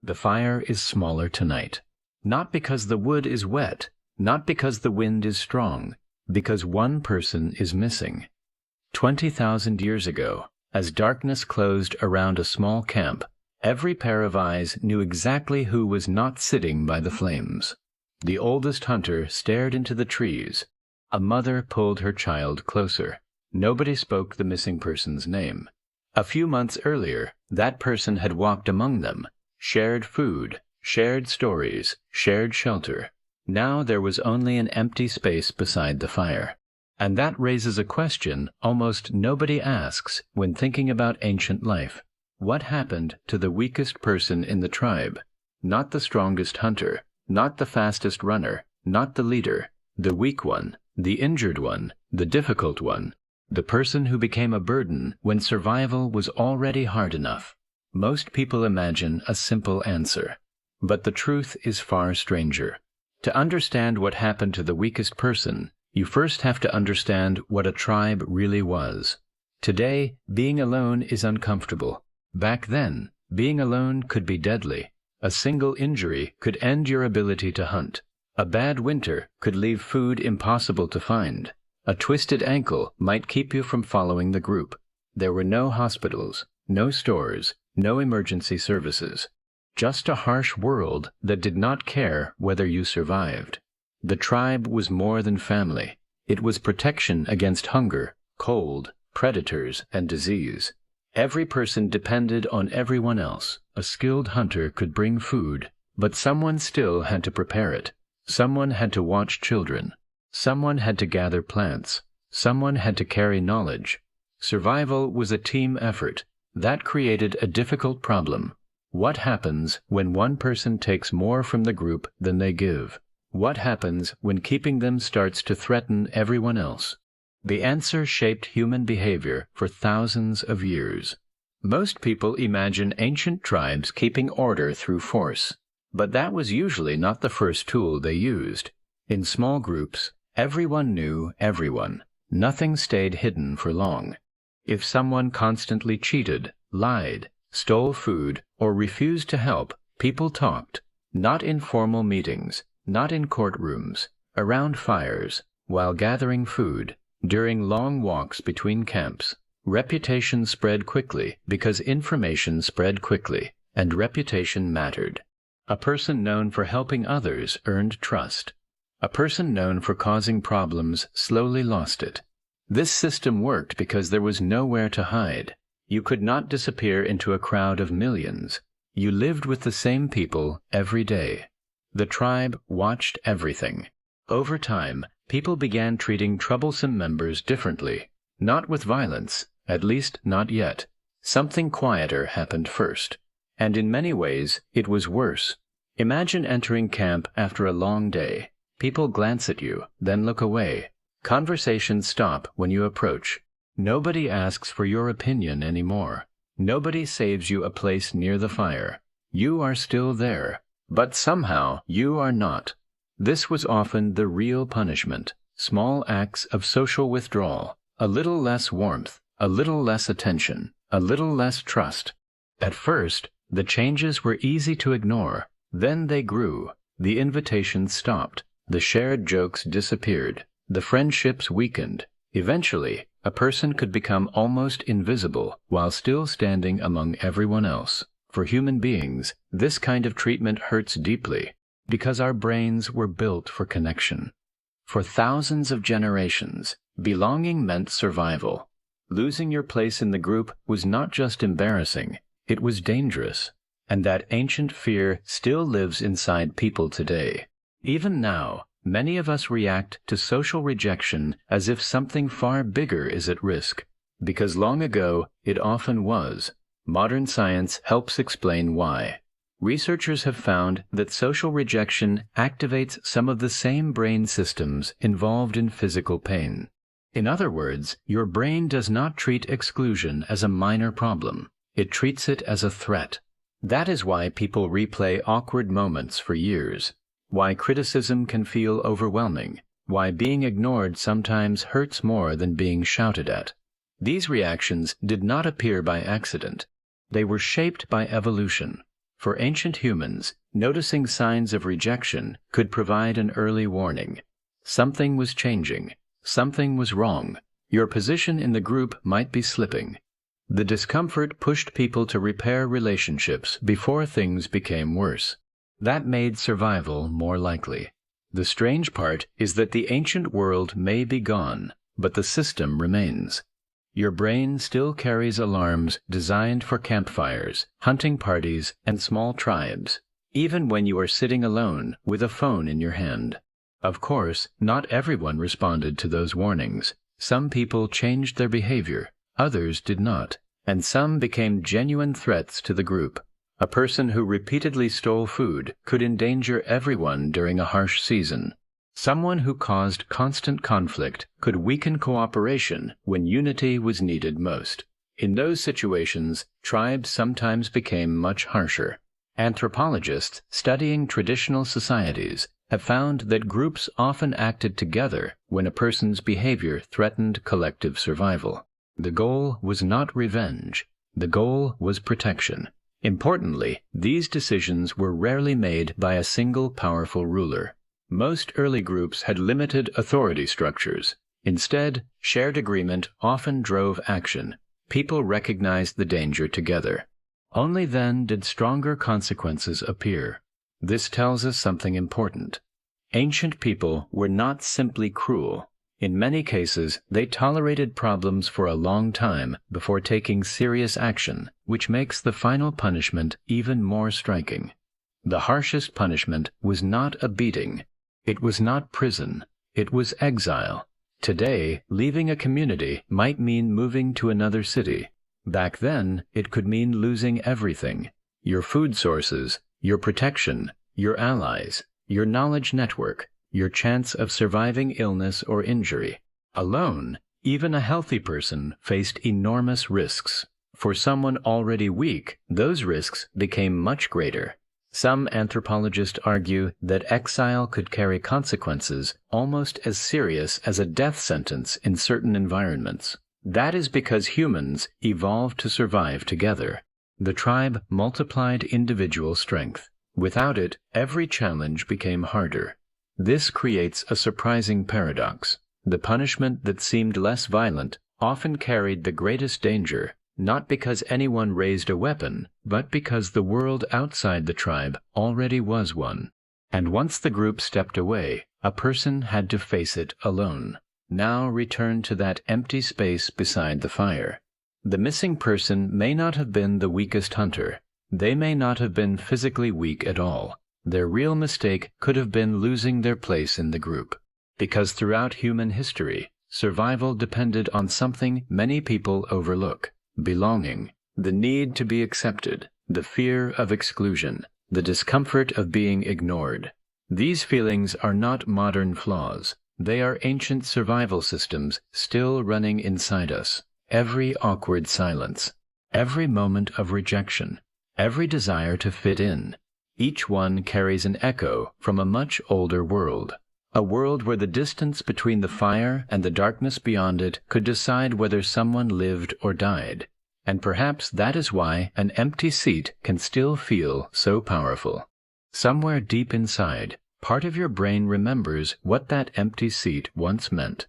The fire is smaller tonight. Not because the wood is wet, not because the wind is strong, because one person is missing. 20,000 years ago, as darkness closed around a small camp, every pair of eyes knew exactly who was not sitting by the flames. The oldest hunter stared into the trees. A mother pulled her child closer. Nobody spoke the missing person's name. A few months earlier, that person had walked among them, shared food, shared stories, shared shelter. Now there was only an empty space beside the fire. And that raises a question almost nobody asks when thinking about ancient life. What happened to the weakest person in the tribe? Not the strongest hunter, not the fastest runner, not the leader, the weak one, the injured one, the difficult one, the person who became a burden when survival was already hard enough. Most people imagine a simple answer, but the truth is far stranger. To understand what happened to the weakest person, you first have to understand what a tribe really was. Today, being alone is uncomfortable. Back then, being alone could be deadly. A single injury could end your ability to hunt. A bad winter could leave food impossible to find. A twisted ankle might keep you from following the group. There were no hospitals, no stores, no emergency services. Just a harsh world that did not care whether you survived. The tribe was more than family. It was protection against hunger, cold, predators, and disease. Every person depended on everyone else. A skilled hunter could bring food, but someone still had to prepare it. Someone had to watch children. Someone had to gather plants. Someone had to carry knowledge. Survival was a team effort. That created a difficult problem. What happens when one person takes more from the group than they give? What happens when keeping them starts to threaten everyone else? The answer shaped human behavior for thousands of years. Most people imagine ancient tribes keeping order through force, but that was usually not the first tool they used. In small groups, everyone knew everyone. Nothing stayed hidden for long. If someone constantly cheated, lied, stole food, or refused to help, people talked, not in formal meetings, not in courtrooms, around fires, while gathering food, during long walks between camps. Reputation spread quickly because information spread quickly, and reputation mattered. A person known for helping others earned trust. A person known for causing problems slowly lost it. This system worked because there was nowhere to hide. You could not disappear into a crowd of millions. You lived with the same people every day. The tribe watched everything. Over time, people began treating troublesome members differently. Not with violence, at least not yet. Something quieter happened first. And in many ways, it was worse. Imagine entering camp after a long day. People glance at you, then look away. Conversations stop when you approach. Nobody asks for your opinion anymore. Nobody saves you a place near the fire. You are still there, but somehow you are not. This was often the real punishment. Small acts of social withdrawal, a little less warmth, a little less attention, a little less trust. At first, the changes were easy to ignore. Then they grew. The invitations stopped. The shared jokes disappeared. The friendships weakened. Eventually, a person could become almost invisible while still standing among everyone else. For human beings, this kind of treatment hurts deeply because our brains were built for connection. For thousands of generations, belonging meant survival. Losing your place in the group was not just embarrassing, it was dangerous. And that ancient fear still lives inside people today. Even now, many of us react to social rejection as if something far bigger is at risk, because long ago it often was. Modern science helps explain why. Researchers have found that social rejection activates some of the same brain systems involved in physical pain. In other words, your brain does not treat exclusion as a minor problem. It treats it as a threat. That is why people replay awkward moments for years, why criticism can feel overwhelming, why being ignored sometimes hurts more than being shouted at. These reactions did not appear by accident. They were shaped by evolution. For ancient humans, noticing signs of rejection could provide an early warning. Something was changing. Something was wrong. Your position in the group might be slipping. The discomfort pushed people to repair relationships before things became worse. That made survival more likely. The strange part is that the ancient world may be gone, but the system remains. Your brain still carries alarms designed for campfires, hunting parties, and small tribes, even when you are sitting alone with a phone in your hand. Of course, not everyone responded to those warnings. Some people changed their behavior, others did not, and some became genuine threats to the group. A person who repeatedly stole food could endanger everyone during a harsh season. Someone who caused constant conflict could weaken cooperation when unity was needed most. In those situations, tribes sometimes became much harsher. Anthropologists studying traditional societies have found that groups often acted together when a person's behavior threatened collective survival. The goal was not revenge. The goal was protection. Importantly, these decisions were rarely made by a single powerful ruler. Most early groups had limited authority structures. Instead, shared agreement often drove action. People recognized the danger together. Only then did stronger consequences appear. This tells us something important. Ancient people were not simply cruel. In many cases, they tolerated problems for a long time before taking serious action, which makes the final punishment even more striking. The harshest punishment was not a beating. It was not prison. It was exile. Today, leaving a community might mean moving to another city. Back then, it could mean losing everything: your food sources, your protection, your allies, your knowledge network, your chance of surviving illness or injury. Alone, even a healthy person faced enormous risks. For someone already weak, those risks became much greater. Some anthropologists argue that exile could carry consequences almost as serious as a death sentence in certain environments. That is because humans evolved to survive together. The tribe multiplied individual strength. Without it, every challenge became harder. This creates a surprising paradox. The punishment that seemed less violent often carried the greatest danger, not because anyone raised a weapon, but because the world outside the tribe already was one. And once the group stepped away, a person had to face it alone. Now return to that empty space beside the fire. The missing person may not have been the weakest hunter. They may not have been physically weak at all. Their real mistake could have been losing their place in the group. Because throughout human history, survival depended on something many people overlook: belonging, the need to be accepted, the fear of exclusion, the discomfort of being ignored. These feelings are not modern flaws. They are ancient survival systems still running inside us. Every awkward silence, every moment of rejection, every desire to fit in, each one carries an echo from a much older world. A world where the distance between the fire and the darkness beyond it could decide whether someone lived or died. And perhaps that is why an empty seat can still feel so powerful. Somewhere deep inside, part of your brain remembers what that empty seat once meant.